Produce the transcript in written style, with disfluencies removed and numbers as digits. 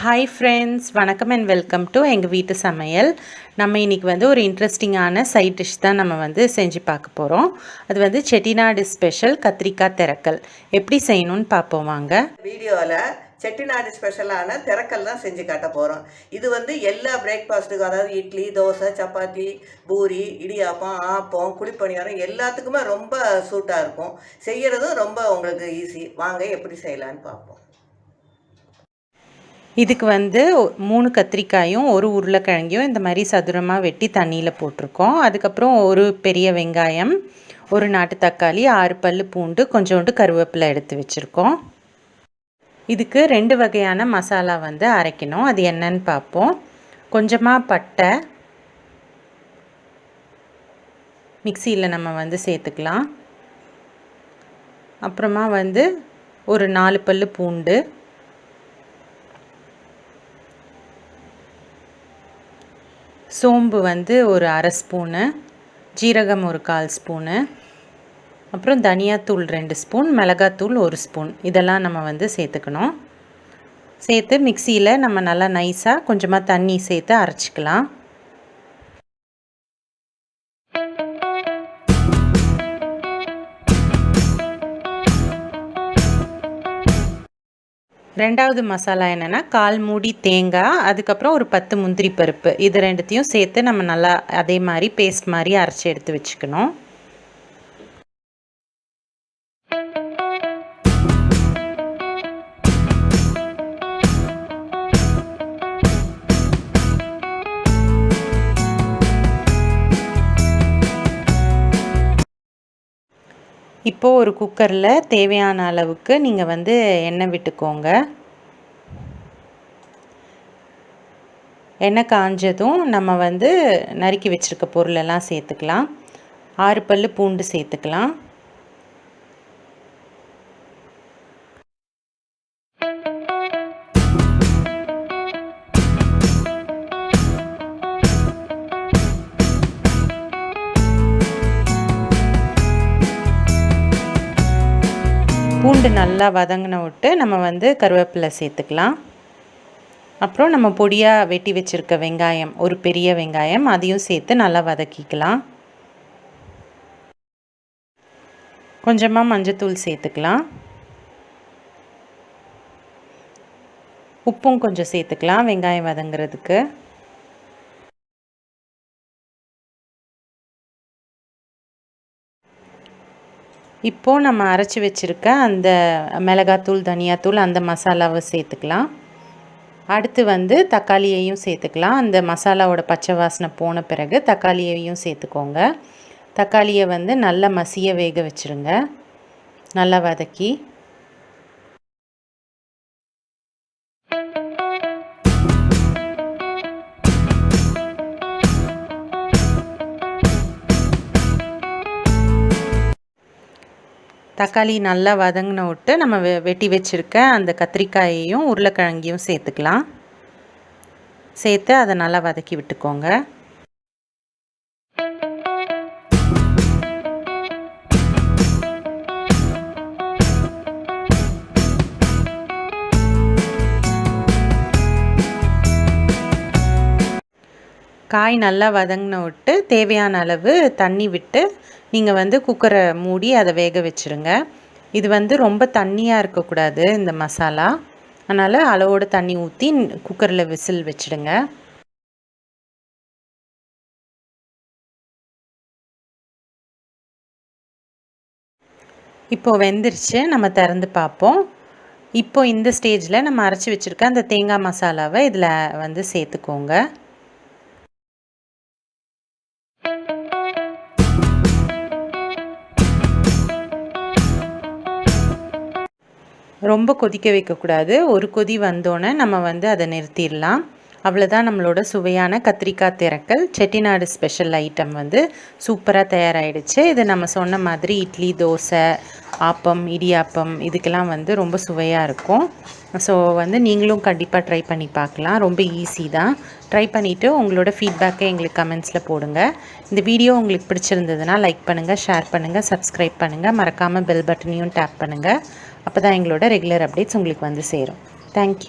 Hi friends, வணக்கம் and welcome to எங்கள் வீட்டு சமையல். நம்ம இன்றைக்கி வந்து ஒரு இன்ட்ரெஸ்டிங்கான சைட் டிஷ் தான் நம்ம வந்து செஞ்சு பார்க்க போகிறோம். அது வந்து செட்டிநாடு ஸ்பெஷல் கத்திரிக்காய் திரக்கல். எப்படி செய்யணும்னு பார்ப்போம் வாங்க. வீடியோவில் செட்டிநாடு ஸ்பெஷலான திரக்கல் தான் செஞ்சு காட்ட போகிறோம். இது வந்து எல்லா பிரேக்ஃபாஸ்ட்டுக்கும், அதாவது இட்லி, தோசை, சப்பாத்தி, பூரி, இடியாப்பம், ஆப்பம், குழிப்பணியாரம் எல்லாத்துக்குமே ரொம்ப சூட்டாக இருக்கும். செய்கிறதும் ரொம்ப உங்களுக்கு ஈஸி. வாங்க எப்படி செய்யலான்னு பார்ப்போம். இதுக்கு வந்து 3 கத்திரிக்காயும் 1 உருளைக்கிழங்கையும் இந்த மாதிரி சதுரமாக வெட்டி தண்ணியில் போட்டிருக்கோம். அதுக்கப்புறம் ஒரு பெரிய வெங்காயம், 1 நாட்டு தக்காளி, 6 பல் பூண்டு, கொஞ்சோண்டு கருவேப்பிலை எடுத்து வச்சுருக்கோம். இதுக்கு 2 வகையான மசாலா வந்து அரைக்கணும். அது என்னன்னு பார்ப்போம். கொஞ்சமாக பட்டை மிக்சியில் நம்ம வந்து சேர்த்துக்கலாம். அப்புறமா வந்து ஒரு 4 பல் பூண்டு, சோம்பு வந்து ஒரு 1/2 ஸ்பூனு, ஜீரகம் ஒரு 1/4 ஸ்பூனு, அப்புறம் தனியாத்தூள் 2 ஸ்பூன், மிளகாத்தூள் 1 ஸ்பூன், இதெல்லாம் நம்ம வந்து சேர்த்துக்கணும். சேர்த்து மிக்சியில் நம்ம நல்லா நைஸாக கொஞ்சமாக தண்ணி சேர்த்து அரைச்சிக்கலாம். ரெண்டாவது மசாலா என்னென்னா 1/4 மூடி தேங்காய், அதுக்கப்புறம் ஒரு 10 முந்திரி பருப்பு, இது ரெண்டுத்தையும் சேர்த்து நம்ம நல்லா அதே மாதிரி பேஸ்ட் மாதிரி அரைச்சி எடுத்து வச்சுக்கணும். இப்போது ஒரு குக்கரில் தேவையான அளவுக்கு நீங்கள் வந்து எண்ணெய் விட்டுக்கோங்க. எண்ணெய் காஞ்சதும் நம்ம வந்து நறுக்கி வச்சுருக்க பொருளெல்லாம் சேர்த்துக்கலாம். 6 பல் பூண்டு சேர்த்துக்கலாம். பூண்டு நல்லா வதங்கின விட்டு நம்ம வந்து கருவேப்பிலை சேர்த்துக்கலாம். அப்புறம் நம்ம பொடியாக வெட்டி வச்சுருக்க வெங்காயம், ஒரு பெரிய வெங்காயம், அதையும் சேர்த்து நல்லா வதக்கிக்கலாம். கொஞ்சமாக மஞ்சத்தூள் சேர்த்துக்கலாம். உப்பும் கொஞ்சம் சேர்த்துக்கலாம் வெங்காயம் வதங்கிறதுக்கு. இப்போது நம்ம அரைச்சி வச்சுருக்க அந்த மிளகாத்தூள், தனியாத்தூள், அந்த மசாலாவை சேர்த்துக்கலாம். அடுத்து வந்து தக்காளியையும் சேர்த்துக்கலாம். அந்த மசாலாவோட பச்சை வாசனை போன பிறகு தக்காளியையும் சேர்த்துக்கோங்க. தக்காளியை வந்து நல்லா மசிய வேக வச்சுருங்க, நல்லா வதக்கி. தக்காளி நல்லா வதங்கின விட்டு நம்ம வெட்டி வச்சுருக்க அந்த கத்திரிக்காயையும் உருளைக்கிழங்கையும் சேர்த்துக்கலாம். சேர்த்து அதை நல்லா வதக்கி விட்டுக்கோங்க. காய் நல்லா வதங்கின விட்டு தேவையான அளவு தண்ணி விட்டு நீங்கள் வந்து குக்கரை மூடி அதை வேக வச்சுருங்க. இது வந்து ரொம்ப தண்ணியாக இருக்கக்கூடாது இந்த மசாலா, அதனால் அளவோடு தண்ணி ஊற்றி குக்கரில் விசில் வச்சுடுங்க. இப்போது வெந்துருச்சு, நம்ம திறந்து பார்ப்போம். இப்போ இந்த ஸ்டேஜில் நம்ம அரைச்சி வச்சுருக்க அந்த தேங்காய் மசாலாவை இதில் வந்து சேர்த்துக்கோங்க. ரொம்ப கொதிக்க வைக்கக்கூடாது. ஒரு கொதி வந்தோடனே நம்ம வந்து அதை நிறுத்திடலாம். அவ்வளோதான், நம்மளோட சுவையான கத்திரிக்காய் திரக்கல் செட்டிநாடு ஸ்பெஷல் ஐட்டம் வந்து சூப்பராக தயாராகிடுச்சு. இது நம்ம சொன்ன மாதிரி இட்லி, தோசை, ஆப்பம், இடியாப்பம் இதுக்கெல்லாம் வந்து ரொம்ப சுவையாக இருக்கும். ஸோ வந்து நீங்களும் கண்டிப்பாக ட்ரை பண்ணி பார்க்கலாம். ரொம்ப ஈஸி தான். ட்ரை பண்ணிவிட்டு உங்களோட ஃபீட்பேக்கை எங்களுக்கு கமெண்ட்ஸில் போடுங்க. இந்த வீடியோ உங்களுக்கு பிடிச்சிருந்ததுன்னா லைக் பண்ணுங்கள், ஷேர் பண்ணுங்கள், சப்ஸ்கிரைப் பண்ணுங்கள். மறக்காமல் பெல் பட்டனையும் டேப் பண்ணுங்கள். அப்போ தான் எங்களோட ரெகுலர் அப்டேட்ஸ் உங்களுக்கு வந்து சேரும். தேங்க்யூ.